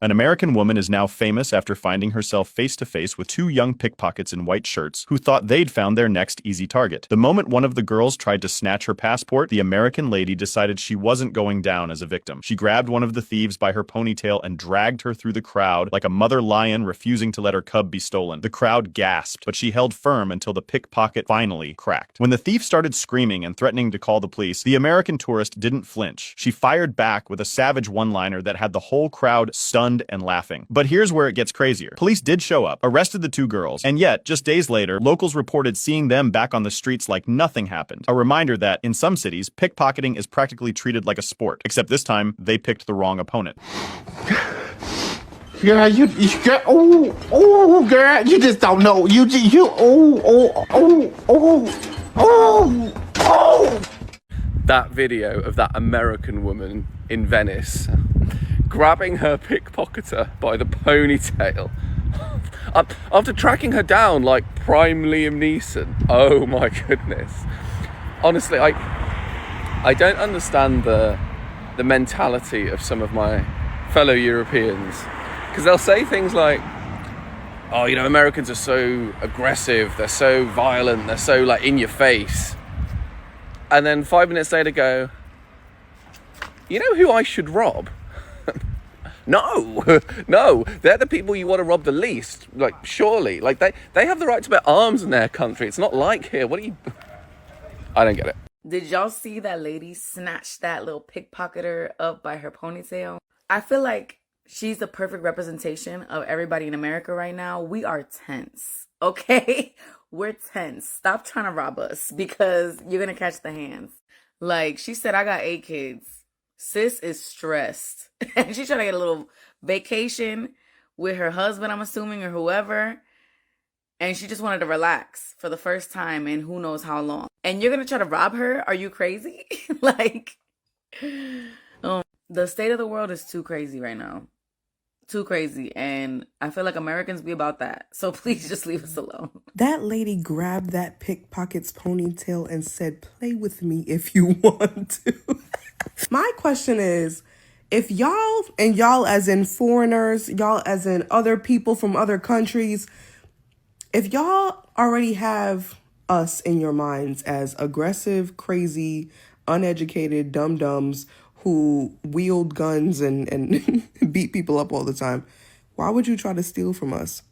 An American woman is now famous after finding herself face-to-face with two young pickpockets in white shirts who thought they'd found their next easy target. The moment one of the girls tried to snatch her passport, the American lady decided she wasn't going down as a victim. She grabbed one of the thieves by her ponytail and dragged her through the crowd like a mother lion refusing to let her cub be stolen. The crowd gasped, but she held firm until the pickpocket finally cracked. When the thief started screaming and threatening to call the police, the American tourist didn't flinch. She fired back with a savage one-liner that had the whole crowd stunned and laughing. But here's where it gets crazier. Police did show up, arrested the two girls, and yet, just days later, locals reported seeing them back on the streets like nothing happened. A reminder that, in some cities, pickpocketing is practically treated like a sport, except this time, they picked the wrong opponent. Girl, girl, girl, you just don't know. That video of that American woman in Venice grabbing her pickpocketer by the ponytail after tracking her down like prime Liam Neeson. Oh my goodness. Honestly, I don't understand the mentality of some of my fellow Europeans, because they'll say things like, oh, you know, Americans are so aggressive, they're so violent, they're so like in your face, and then 5 minutes later go, you know who I should rob? No, they're the people you want to rob the least. Like, surely, like they have the right to bear arms in their country. It's not like here. What are you? I don't get it. Did y'all see that lady snatch that little pickpocketer up by her ponytail? I feel like she's the perfect representation of everybody in America right now. We are tense, okay? We're tense. Stop trying to rob us because you're going to catch the hands. Like, she said, I got 8 kids. Sis is stressed. And she's trying to get a little vacation with her husband, I'm assuming, or whoever. And she just wanted to relax for the first time in who knows how long. And you're going to try to rob her? Are you crazy? Like, the state of the world is too crazy right now. Too crazy. And I feel like Americans be about that. So please just leave us alone. That lady grabbed that pickpocket's ponytail and said, play with me if you want to. My question is, if y'all, and y'all as in foreigners, y'all as in other people from other countries, if y'all already have us in your minds as aggressive, crazy, uneducated dum-dums who wield guns and beat people up all the time, why would you try to steal from us?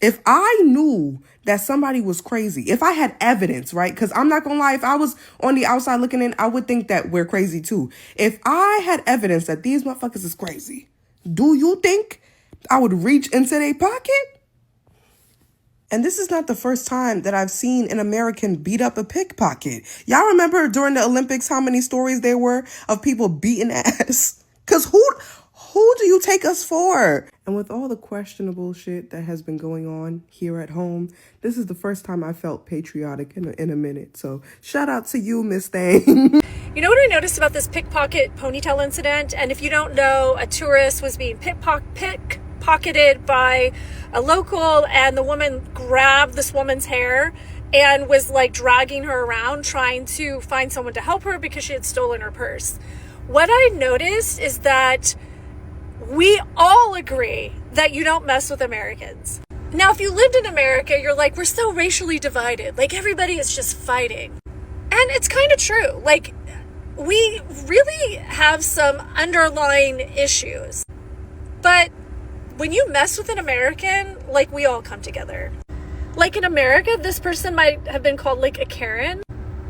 If I knew that somebody was crazy, if I had evidence, right? Because I'm not going to lie, if I was on the outside looking in, I would think that we're crazy too. If I had evidence that these motherfuckers is crazy, do you think I would reach into their pocket? And this is not the first time that I've seen an American beat up a pickpocket. Y'all remember during the Olympics how many stories there were of people beating ass? Because who do you take us for? And with all the questionable shit that has been going on here at home, this is the first time I felt patriotic in a minute. So shout out to you, Miss Thang. You know what I noticed about this pickpocket ponytail incident? And if you don't know, a tourist was being pickpocketed by a local, and the woman grabbed this woman's hair and was like dragging her around trying to find someone to help her because she had stolen her purse. What I noticed is that we all agree that you don't mess with Americans. Now, if you lived in America, you're like, we're so racially divided. Like, everybody is just fighting. And it's kind of true. Like, we really have some underlying issues. But when you mess with an American, like, we all come together. Like, in America, this person might have been called like a Karen.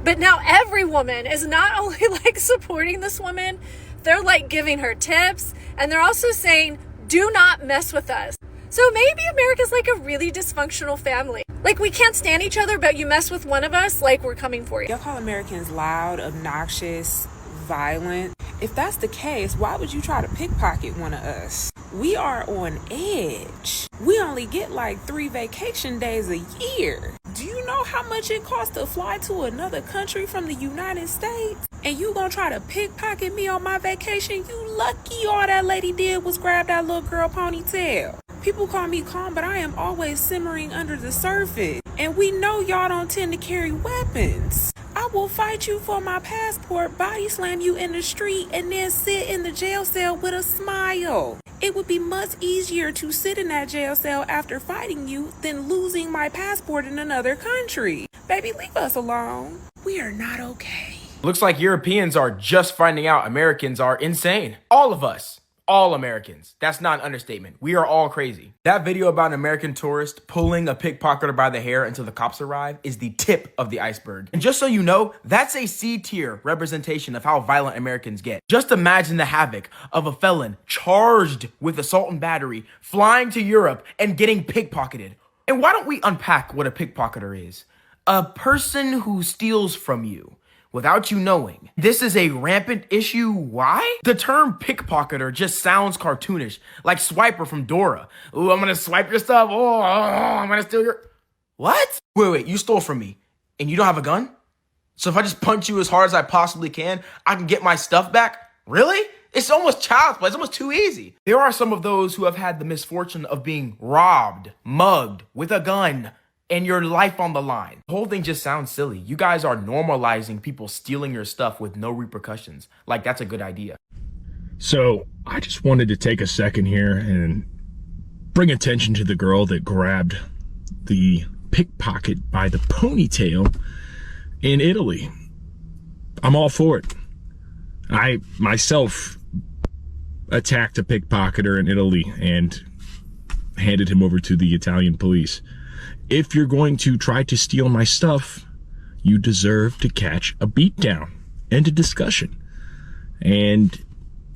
But now every woman is not only like supporting this woman, they're like giving her tips, and they're also saying, do not mess with us. So maybe America's like a really dysfunctional family. Like, we can't stand each other, but you mess with one of us, like, we're coming for you. Y'all call Americans loud, obnoxious, violent. If that's the case, why would you try to pickpocket one of us? We are on edge. We only get like 3 vacation days a year. Do you know how much it costs to fly to another country from the United States? And you gonna try to pickpocket me on my vacation? You lucky all that lady did was grab that little girl ponytail. People call me calm, but I am always simmering under the surface. And we know y'all don't tend to carry weapons. I will fight you for my passport, body slam you in the street, and then sit in the jail cell with a smile. It would be much easier to sit in that jail cell after fighting you than losing my passport in another country. Baby, leave us alone. We are not okay. Looks like Europeans are just finding out Americans are insane. All of us. All Americans. That's not an understatement. We are all crazy. That video about an American tourist pulling a pickpocketer by the hair until the cops arrive is the tip of the iceberg. And just so you know, that's a C-tier representation of how violent Americans get. Just imagine the havoc of a felon charged with assault and battery flying to Europe and getting pickpocketed. And why don't we unpack what a pickpocketer is? A person who steals from you without you knowing. This is a rampant issue. Why? The term pickpocketer just sounds cartoonish, like Swiper from Dora. Ooh, I'm gonna swipe your stuff. Oh, I'm gonna steal your... What? Wait, you stole from me and you don't have a gun? So if I just punch you as hard as I possibly can, I can get my stuff back? Really? It's almost child's play. It's almost too easy. There are some of those who have had the misfortune of being robbed, mugged with a gun, and your life on the line. The whole thing just sounds silly. You guys are normalizing people stealing your stuff with no repercussions. Like, that's a good idea. So I just wanted to take a second here and bring attention to the girl that grabbed the pickpocket by the ponytail in Italy. I'm all for it. I myself attacked a pickpocketer in Italy and handed him over to the Italian police. If you're going to try to steal my stuff, you deserve to catch a beatdown. End of discussion. And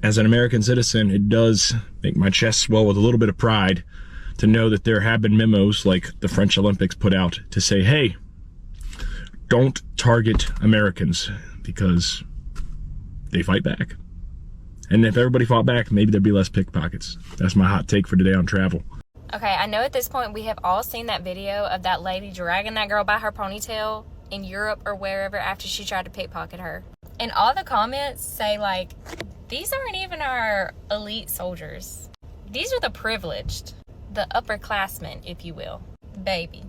as an American citizen, it does make my chest swell with a little bit of pride to know that there have been memos like the French Olympics put out to say, hey, don't target Americans because they fight back. And if everybody fought back, maybe there'd be less pickpockets. That's my hot take for today on travel. Okay, I know at this point we have all seen that video of that lady dragging that girl by her ponytail in Europe or wherever after she tried to pickpocket her. And all the comments say, like, these aren't even our elite soldiers. These are the privileged, the upperclassmen, if you will. Baby,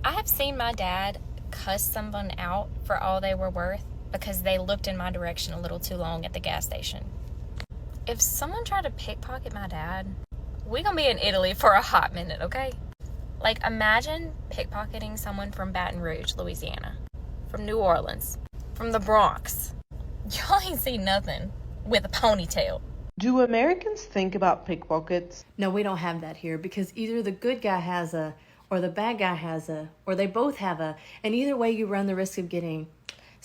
I have seen my dad cuss someone out for all they were worth because they looked in my direction a little too long at the gas station. If someone tried to pickpocket my dad, we're gonna be in Italy for a hot minute, okay? Like, imagine pickpocketing someone from Baton Rouge, Louisiana, from New Orleans, from the Bronx. Y'all ain't seen nothing with a ponytail. Do Americans think about pickpockets? No, we don't have that here because either the good guy has a, or the bad guy has a, or they both have a, and either way you run the risk of getting.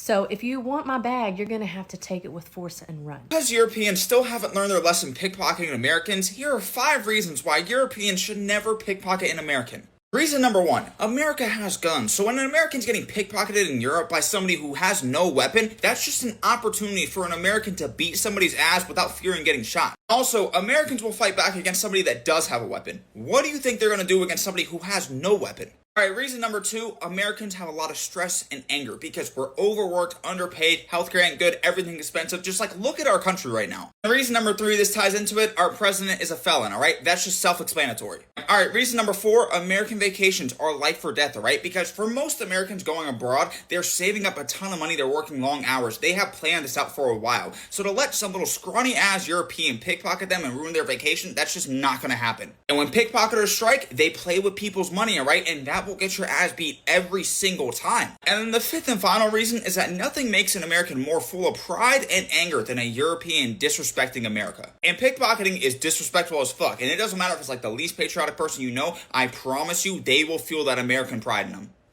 So if you want my bag, you're going to have to take it with force and run. Because Europeans still haven't learned their lesson pickpocketing Americans, here are 5 reasons why Europeans should never pickpocket an American. Reason number 1, America has guns, so when an American's getting pickpocketed in Europe by somebody who has no weapon, that's just an opportunity for an American to beat somebody's ass without fearing getting shot. Also, Americans will fight back against somebody that does have a weapon. What do you think they're going to do against somebody who has no weapon? Alright, reason number 2, Americans have a lot of stress and anger because we're overworked, underpaid, healthcare ain't good, everything expensive. Just like, look at our country right now. And reason number 3, this ties into it, our president is a felon, alright? That's just self-explanatory. Alright, reason number 4, American vacations are life or death, alright? Because for most Americans going abroad, they're saving up a ton of money, they're working long hours, they have planned this out for a while. So to let some little scrawny-ass European pickpocket them and ruin their vacation, that's just not gonna happen. And when pickpocketers strike, they play with people's money, alright? And that will get your ass beat every single time. And then the 5th and final reason is that nothing makes an American more full of pride and anger than a European disrespecting America. And pickpocketing is disrespectful as fuck, and it doesn't matter if it's like the least patriotic person you know, I promise you they will feel that American pride in them.